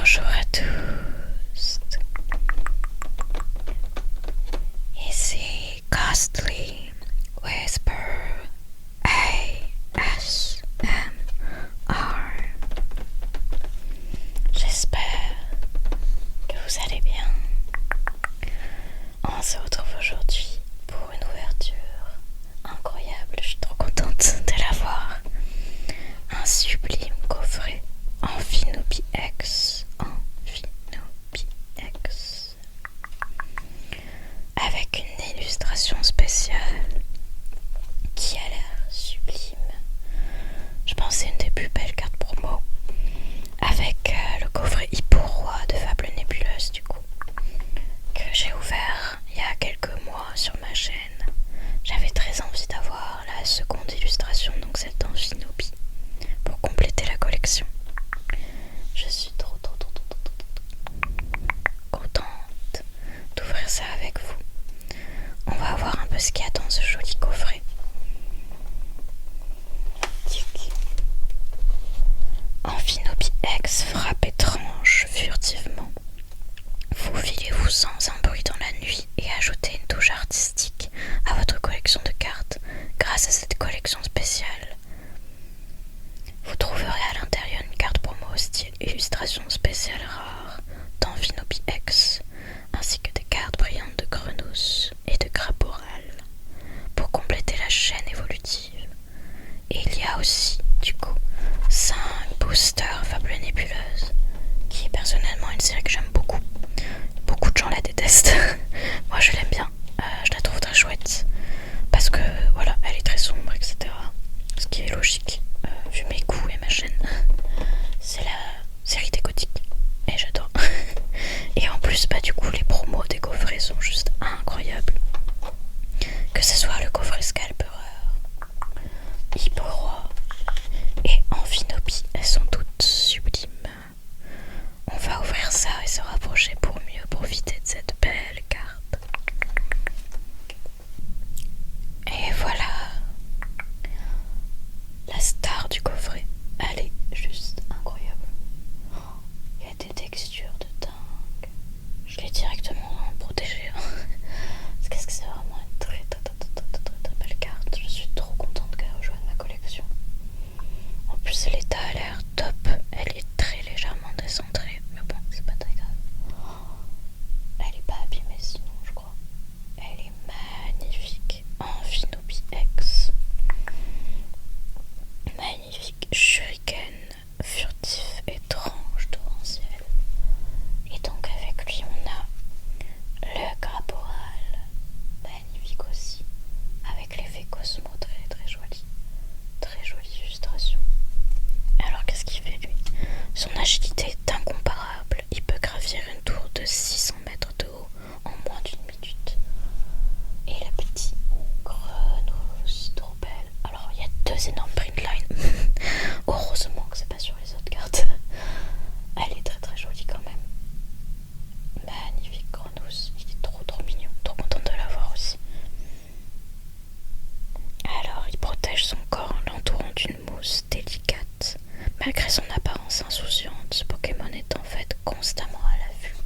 Bonjour à tous. Ici Costly Whisper ASMR. J'espère que vous allez bien. On se retrouve aujourd'hui pour une ouverture incroyable. Je suis trop contente de l'avoir. Un sublime coffret Amphinopie X. Avec une illustration spéciale qui a l'air sublime. Je pense que c'est une des plus belles cartes promo. Avec le coffret Hippo-Roi de Fables Nébuleuses, du coup, que j'ai ouvert il y a quelques mois sur ma chaîne. J'avais très envie d'avoir la seconde illustration, donc celle d'Amphinopie, pour compléter la collection. Je suis trop contente d'ouvrir ça avec vous. On va voir un peu ce qu'il y a dans ce joli coffret. Amphinopie X frappe étrange furtivement. Faufilez-vous sans un bruit dans la nuit et ajoutez une touche artistique à votre collection de cartes grâce à cette collection spéciale. Vous trouverez à l'intérieur une carte promo au style illustration spéciale rare d'Amphinopie X, ainsi que des cartes brillantes de Grenousse et de Craporal pour compléter la chaîne évolutive. Et il y a aussi, du coup, 5 boosters Fables Nébuleuses, qui est personnellement une série que j'aime beaucoup. Beaucoup de gens la détestent. Moi je l'aime bien, je la trouve très chouette, parce que voilà, elle est très sombre, etc. Ce qui est logique, vu mes goûts et ma chaîne. C'est la série des gothiques, et j'adore. Et en plus, du coup, les promos des coffrets sont juste incroyables. Que ce soit le coffret Scalperer, Hippo-Roi et Amphinopie, elles sont toutes sublimes. On va ouvrir ça et se rapprocher pour mieux profiter de cette belle carte. Et voilà, la star du coffret. Elle est juste incroyable. Il y a des textures de dingue. Je l'ai directement protégée. Parce que c'est vraiment une très belle carte. Je suis trop contente qu'elle rejoigne ma collection. En plus, l'état a l'air top. Elle est très légèrement décentrée. Mais bon, c'est pas très grave. Elle est pas abîmée sinon, je crois. Elle est magnifique. Amphinopie X. Magnifique shuriken furtif étrange torrentiel. Et donc avec lui on a le Craporal, magnifique aussi, avec l'effet Cosmo très joli. Très jolie illustration. Alors qu'est-ce qu'il fait lui? Son agilité est incomparable. Il peut gravir une tour de 600 mètres de haut en moins d'une minute. Et le petit Grenousse, trop belle. Alors il y a 2 énormes printlines. Heureusement que c'est pas sur les autres cartes. Elle est très jolie quand même. Magnifique Grenousse. Il est trop mignon. Trop contente de l'avoir aussi. Alors il protège son corps en l'entourant d'une mousse délicate. Malgré son apparence insouciante, ce Pokémon est en fait constamment à l'affût.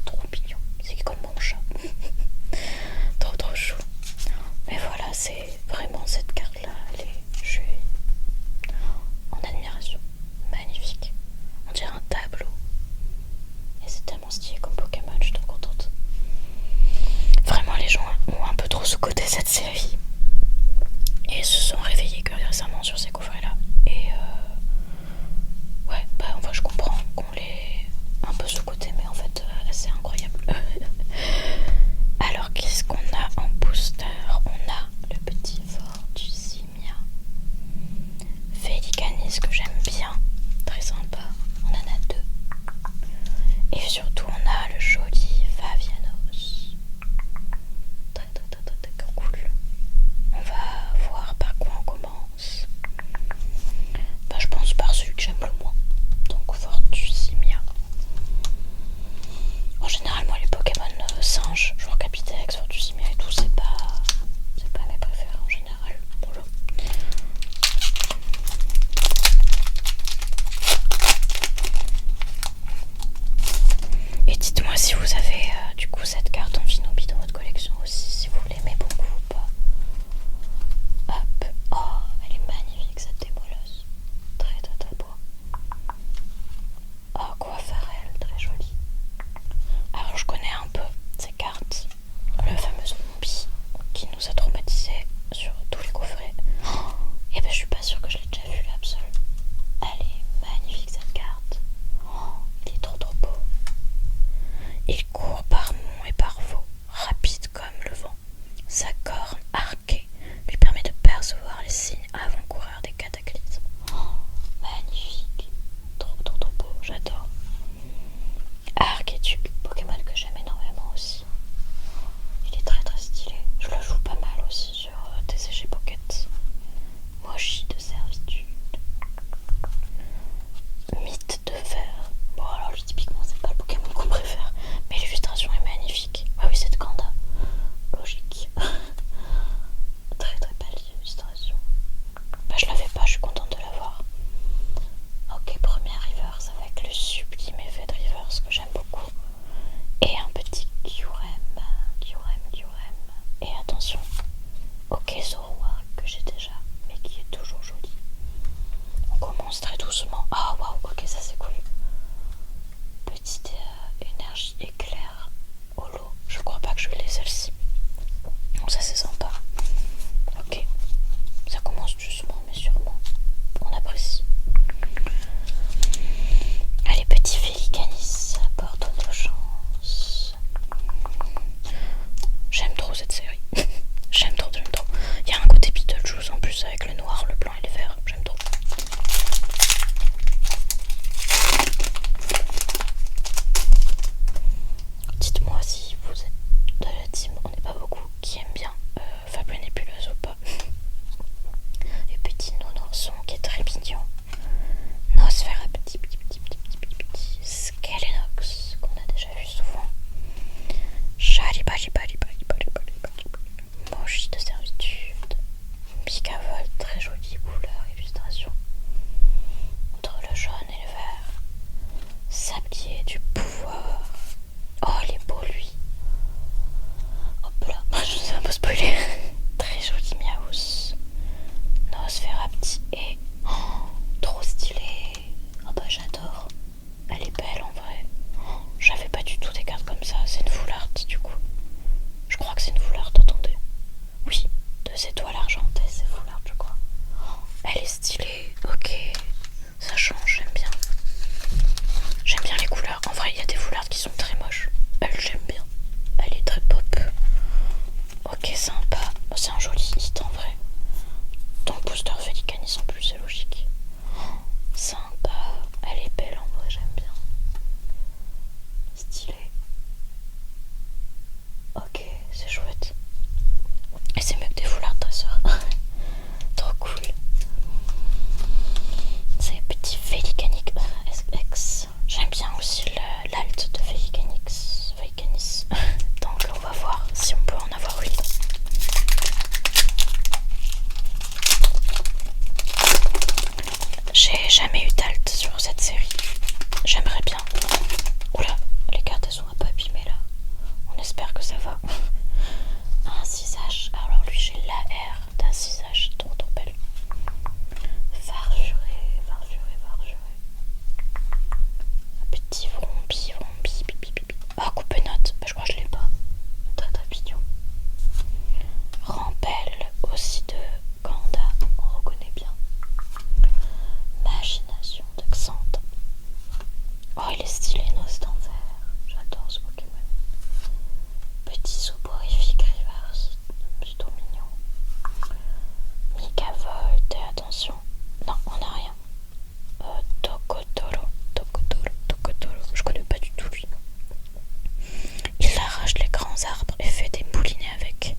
Trop mignon. C'est comme mon chat. trop chou. Mais voilà, c'est vraiment cette carte-là. Je suis en admiration. Magnifique. On dirait un tableau. Et c'est tellement stylé comme Pokémon, je suis trop contente. Vraiment, les gens ont un peu trop sous-coté cette série. Et se sont réveillés que récemment sur ces coffrets-là. Et ouais, enfin je comprends qu'on l'ait un peu sous-coté, mais en fait c'est incroyable. Alors qu'est-ce qu'on a en booster? On a le petit Fortusimia, Félicanis que j'aime bien, très sympa. On en a 2. Et surtout on a le joli Favianos. Très cool. On va voir par quoi on commence. Je pense par celui que j'aime le moins. Donc Fortusimia. En général, moi les Pokémon singes, genre Capitex, Fortusimia et tout, c'est pas mes préférés en général. Bonjour. du pouvoir. Oh, il est beau lui. Hop là, je ne sais pas spoiler. Très joli Miaus. Nosferapti et trop stylé. Oh bah j'adore. Elle est belle en vrai. J'avais pas du tout des cartes comme ça. C'est une full art du coup. Je crois que c'est une full art, attendez. Oui, 2 étoiles argentées, c'est full art je crois. Elle est stylée, ok. Ça change, j'aime bien. J'aime bien les couleurs. En vrai, il y a des full art qui sont très moches. Elle, j'aime bien. Elle est très pop. Ok, sympa. Oh, c'est un joli hit en vrai. Donc booster Félicanis en plus, c'est logique. Sympa. Elle est belle en vrai, j'aime bien. Stylé. Ok, c'est chouette. Et c'est mieux que des foulards ta soeur. Trop cool. C'est petit Félicanix X. J'aime bien aussi l'alt de Félicanix. Donc on va voir si on peut en avoir une. J'ai jamais eu d'alt sur cette série. J'aimerais bien. Oula, les cartes elles sont un peu abîmées là. On espère que ça va. Un 6H. Alors lui j'ai l'AR d'un 6H. Trop belle. Varjuré. Petit vrombi. Ah, coupe-note. Bah, je crois que je l'ai pas. Très mignon. Rampel aussi de Ganda. On reconnaît bien. Machination de Xanthe. Oh, il est stylé, Nos d'enfer. J'adore ce Pokémon. Petit soporifique reverse. Plutôt mignon. Mikavolt, attention. Non, on n'a rien. Tokotolo. Je connais pas du tout lui. Il arrache les grands arbres et fait des moulinets avec.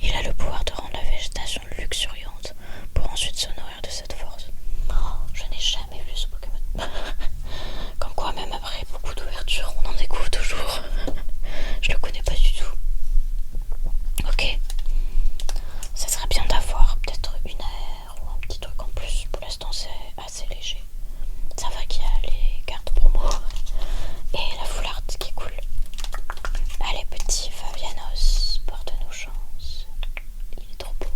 Il a le pouvoir de rendre la végétation luxuriante pour ensuite se nourrir de cette force. Oh, je n'ai jamais vu ce Pokémon. Comme quoi, même après beaucoup d'ouverture, on en découvre toujours. Je le connais pas du tout. Ok. Ça serait bien d'avoir peut-être une AR ou un petit truc en plus. Pour l'instant, c'est assez léger. Ça va qu'il y a les cartes promo et la full art qui est cool. Allez, petit Fabianos, porte-nous chance. Il est trop beau.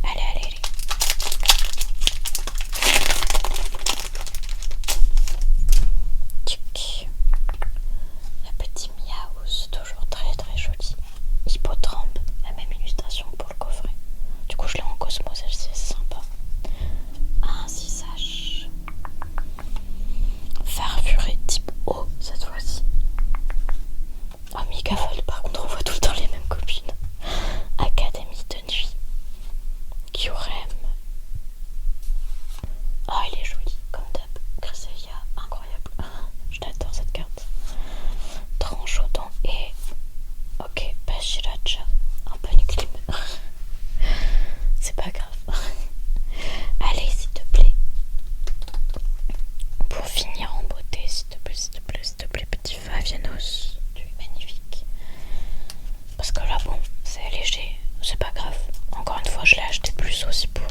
Allez. Tchic. Le petit Miaus, toujours très joli. Hippotrampe, la même illustration pour le coffret. Du coup, je l'ai en Cosmos, c'est sympa. Un 6H. Farfuré type O cette fois-ci. Oh, Mikavolt, par contre, on voit tout le temps les mêmes copines. Académie de nuit. Kyurem. Oh, il est joli, comme d'hab. Cresselia, incroyable. Je l'adore cette carte. Tranchodon et. Ok, Bashiracha. Un peu une clim. C'est pas grave. Allez, s'il te plaît. Pour finir en beauté, s'il te plaît, petit Favianos. Tu es magnifique. Parce que là, bon, c'est léger, c'est pas grave. Encore une fois, je l'ai acheté plus aussi pour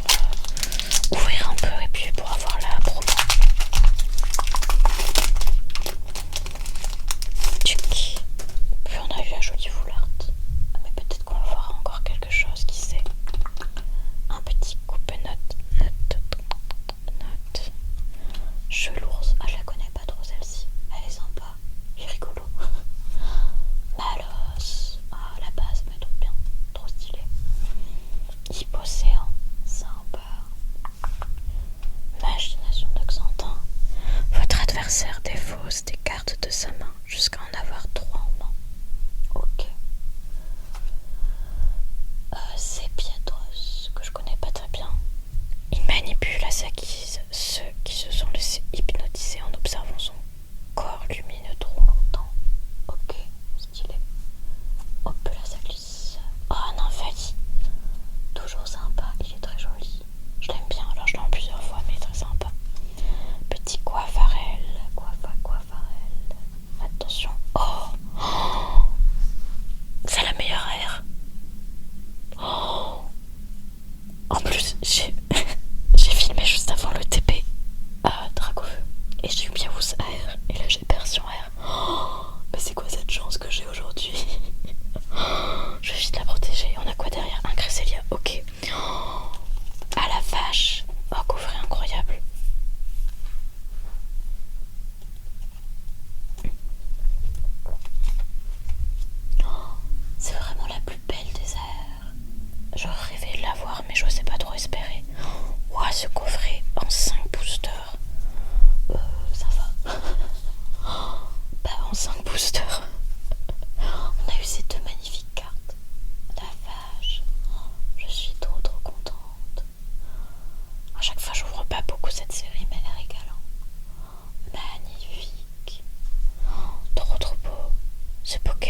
ouvrir un peu et puis pour avoir la promo. Tchuc. Puis on a eu la jolie full art. Mais peut-être qu'on va voir encore quelque chose, qui sait. Un petit coupe-note. Note. Chelours. Ah, je la connais pas trop celle-ci. Elle est sympa. Elle est rigolo. Malos. Ah, la base me tombe bien. Trop stylé. Hippocéan. Sympa. Machination de Xantin. Votre adversaire défausse des cartes de sa main jusqu'à en avoir 3 en main. Ok. C'est Pietros, que je connais pas très bien. Il manipule à sa guise ceux qui se sont laissés hypnotiser en observant son corps lumineux trop longtemps. Ok, stylé. Hop là, ça glisse. Oh, un infali. Toujours sympa, il est très joli. Je l'aime bien, alors je l'ai en plusieurs fois, mais il est très sympa. Petit Coiffarel. booster. On a eu ces deux magnifiques cartes. La vache, je suis trop contente. À chaque fois j'ouvre pas beaucoup cette série, mais elle est régalante. Magnifique. Trop beau. Ce Pokémon